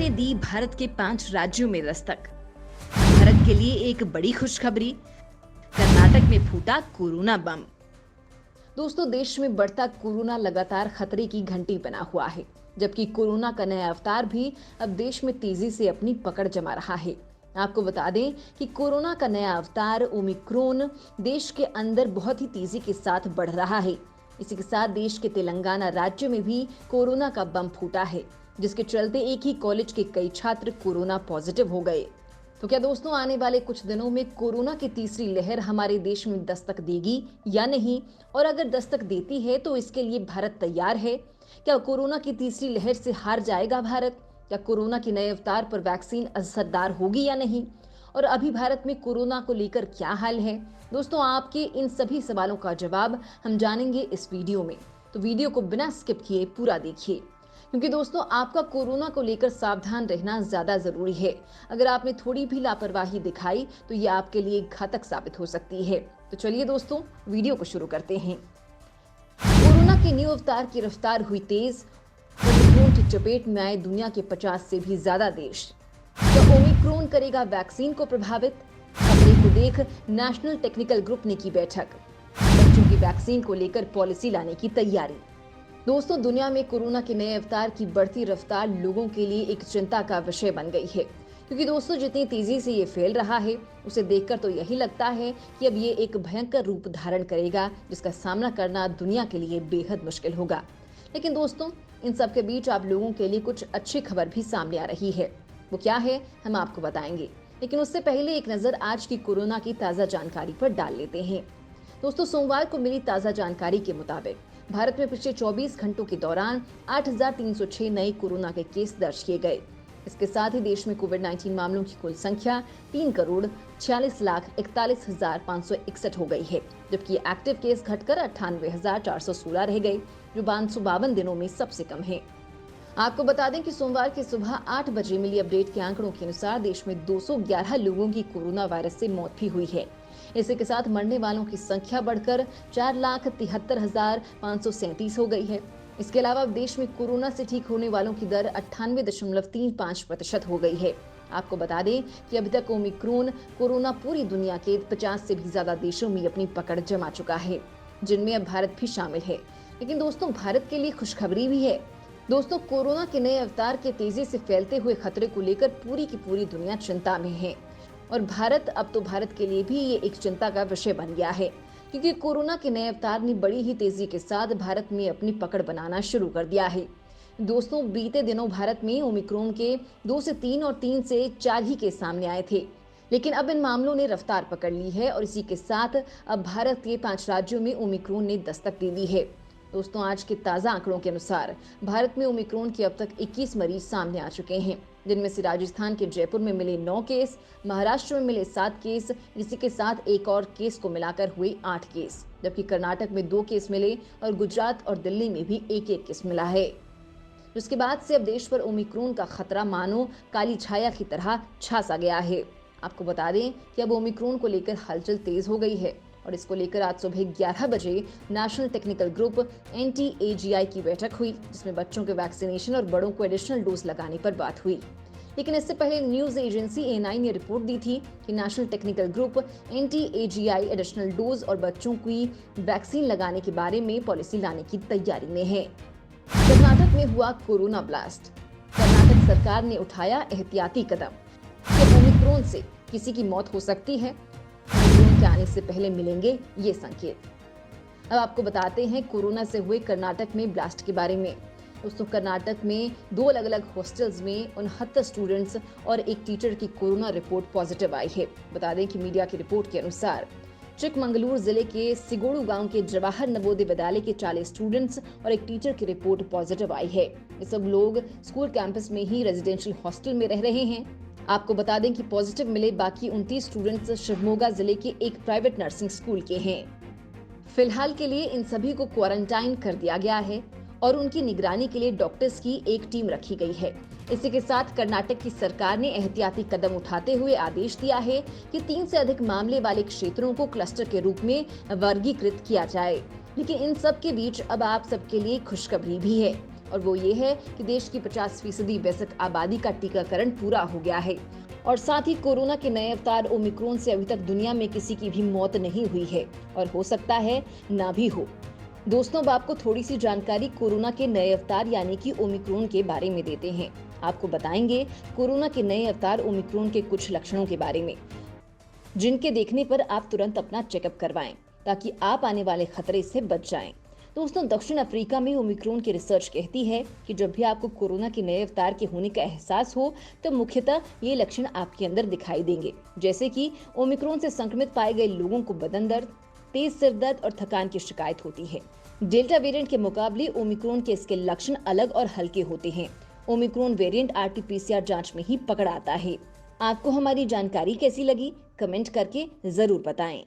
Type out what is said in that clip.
ने दी भारत के 5 राज्यों में दस्तक। भारत के लिए एक बड़ी खुशखबरी, कर्नाटक में फूटा कोरोना बम। दोस्तों, देश में बढ़ता कोरोना लगातार खतरे की घंटी बना हुआ है, जबकि कोरोना का नया अवतार भी अब देश में तेजी से अपनी पकड़ जमा रहा है। आपको बता दें कि कोरोना का नया अवतार ओमिक्रॉन देश के अंदर बहुत ही तेजी के साथ बढ़ रहा है। इसी के साथ देश के तेलंगाना राज्य में भी कोरोना का बम फूटा है, जिसके चलते एक ही कॉलेज के कई छात्र कोरोना पॉजिटिव हो गए। तो क्या दोस्तों, आने वाले कुछ दिनों में कोरोना की तीसरी लहर हमारे देश में दस्तक देगी या नहीं? और अगर दस्तक देती है तो इसके लिए भारत तैयार है? क्या कोरोना की तीसरी लहर से हार जाएगा भारत? क्या कोरोना के नए अवतार पर वैक्सीन असरदार होगी या नहीं? और अभी भारत में कोरोना को लेकर क्या हाल है? दोस्तों, आपके इन सभी सवालों का जवाब हम जानेंगे इस वीडियो में, तो वीडियो को बिना स्किप किए पूरा देखिए, क्योंकि दोस्तों आपका कोरोना को लेकर सावधान रहना ज्यादा जरूरी है। अगर आपने थोड़ी भी लापरवाही दिखाई तो ये आपके लिए घातक साबित हो सकती है। तो चलिए दोस्तों, वीडियो को शुरू करते हैं। कोरोना के न्यू अवतार की रफ्तार हुई तेज, ओमिक्रॉन की चपेट में आए दुनिया के 50 से भी ज्यादा देश। तो ओमिक्रॉन करेगा वैक्सीन को प्रभावित? खतरे को देख नेशनल टेक्निकल ग्रुप ने की बैठक, बच्चों की वैक्सीन को लेकर पॉलिसी लाने की तैयारी। दोस्तों, दुनिया में कोरोना के नए अवतार की बढ़ती रफ्तार लोगों के लिए एक चिंता का विषय बन गई है, क्योंकि दोस्तों जितनी तेजी से ये फैल रहा है उसे देखकर तो यही लगता है कि अब ये एक भयंकर रूप धारण करेगा, जिसका सामना करना दुनिया के लिए बेहद मुश्किल होगा। लेकिन दोस्तों, इन सब के बीच आप लोगों के लिए कुछ अच्छी खबर भी सामने आ रही है। वो क्या है, हम आपको बताएंगे, लेकिन उससे पहले एक नजर आज की कोरोना की ताजा जानकारी पर डाल लेते हैं। दोस्तों, सोमवार को मिली ताजा जानकारी के मुताबिक भारत में पिछले 24 घंटों के दौरान 8,306 नए कोरोना के केस दर्ज किए गए। इसके साथ ही देश में कोविड-19 मामलों की कुल संख्या 3,46,41,561 हो गई है, जबकि एक्टिव केस घटकर 98,416 रह गए, जो 552 दिनों में सबसे कम है। आपको बता दें कि सोमवार की सुबह 8 बजे मिली अपडेट के आंकड़ों के अनुसार देश में 211 लोगों की कोरोना वायरस से मौत भी हुई है। इसी के साथ मरने वालों की संख्या बढ़कर 4,73,537 हो गई है। इसके अलावा अब देश में कोरोना से ठीक होने वालों की दर 98.35% हो गई है। आपको बता दें कि अभी तक ओमिक्रॉन कोरोना पूरी दुनिया के 50 से भी ज्यादा देशों में अपनी पकड़ जमा चुका है, जिनमें अब भारत भी शामिल है। लेकिन दोस्तों, भारत के लिए खुशखबरी भी है। दोस्तों, कोरोना के नए अवतार के तेजी से फैलते हुए खतरे को लेकर पूरी की पूरी दुनिया चिंता में है, और भारत के लिए भी ये एक चिंता का विषय बन गया है, क्योंकि कोरोना के नए अवतार ने बड़ी ही तेजी के साथ भारत में अपनी पकड़ बनाना शुरू कर दिया है। दोस्तों, बीते दिनों भारत में ओमिक्रॉन के 2 से 3 और 3 से 4 ही केस सामने आए थे, लेकिन अब इन मामलों ने रफ्तार पकड़ ली है और इसी के साथ अब भारत के 5 राज्यों में ओमिक्रॉन ने दस्तक दे दी है। दोस्तों, आज के ताजा आंकड़ों के अनुसार भारत में ओमिक्रॉन के अब तक 21 मरीज सामने आ चुके हैं, जिनमें से राजस्थान के जयपुर में मिले 9 केस, महाराष्ट्र में मिले 7 केस, इसी के साथ एक और केस को मिलाकर हुए 8 केस, जबकि कर्नाटक में 2 केस मिले और गुजरात और दिल्ली में भी एक केस मिला है। जिसके बाद से अब देश पर ओमिक्रॉन का खतरा मानो काली छाया की तरह छा सा गया है। आपको बता दें कि अब ओमिक्रॉन को लेकर हलचल तेज हो गई है, और इसको लेकर आज सुबह 11 बजे नेशनल टेक्निकल ग्रुप NTAGI की बैठक हुई, जिसमें बच्चों के वैक्सीनेशन और बड़ों को एडिशनल डोज लगाने पर बात हुई। लेकिन इससे पहले न्यूज एजेंसी ANI ने रिपोर्ट दी थी कि national technical group NTAGI additional dose और बच्चों की वैक्सीन लगाने के बारे में पॉलिसी लाने की तैयारी में है। कर्नाटक में हुआ कोरोना ब्लास्ट। कर्नाटक सरकार ने उठाया एहतियाती कदम। क्या ओमिक्रॉन से किसी की मौत हो सकती है? ओमिक्रॉन के आने से पहले मिलेंगे ये संकेत। अब आपको बताते हैं कोरोना से हुए कर्नाटक में ब्लास्ट के बारे में। दोस्तों, कर्नाटक में 2 अलग अलग हॉस्टल्स में 69 स्टूडेंट्स और एक टीचर की कोरोना रिपोर्ट पॉजिटिव आई है। बता दें कि मीडिया की रिपोर्ट के अनुसार चिकमंगलूर जिले के सिगोड़ू गांव के जवाहर नवोदय विद्यालय के 40 स्टूडेंट्स और एक टीचर की रिपोर्ट पॉजिटिव आई है। ये सब लोग स्कूल कैंपस में ही रेजिडेंशियल हॉस्टल में रह रहे हैं। आपको बता दें कि पॉजिटिव मिले बाकी 29 स्टूडेंट्स शिवमोगा जिले के एक प्राइवेट नर्सिंग स्कूल के हैं। फिलहाल के लिए इन सभी को क्वारंटाइन कर दिया गया है और उनकी निगरानी के लिए डॉक्टर्स की एक टीम रखी गई है। इसी के साथ कर्नाटक की सरकार ने एहतियाती कदम उठाते हुए आदेश दिया है कि 3 से अधिक मामले वाले क्षेत्रों को क्लस्टर के रूप में वर्गीकृत किया जाए। लेकिन इन सब के बीच अब आप सबके लिए खुशखबरी भी है, और वो ये है कि देश की 50% वयस्क आबादी का टीकाकरण पूरा हो गया है और साथ ही कोरोना के नए अवतार ओमिक्रॉन से अभी तक दुनिया में किसी की भी मौत नहीं हुई है और हो सकता है ना भी हो। दोस्तों, अब आपको थोड़ी सी जानकारी कोरोना के नए अवतार यानी कि ओमिक्रॉन के बारे में देते हैं। आपको बताएंगे कोरोना के नए अवतार ओमिक्रॉन के कुछ लक्षणों के बारे में, जिनके देखने पर आप तुरंत अपना चेकअप करवाएं ताकि आप आने वाले खतरे से बच जाएं। दोस्तों, दक्षिण अफ्रीका में ओमिक्रॉन की रिसर्च कहती है कि जब भी आपको कोरोना के नए अवतार के होने का एहसास हो तो मुख्यतः ये लक्षण आपके अंदर दिखाई देंगे, जैसे कि ओमिक्रॉन से संक्रमित पाए गए लोगों को बदन दर्द, तेज सिर दर्द और थकान की शिकायत होती है। डेल्टा वेरिएंट के मुकाबले ओमिक्रॉन के इसके लक्षण अलग और हल्के होते हैं। ओमिक्रॉन वेरिएंट RT-PCR जांच में ही पकड़ आता है। आपको हमारी जानकारी कैसी लगी? कमेंट करके जरूर बताएं।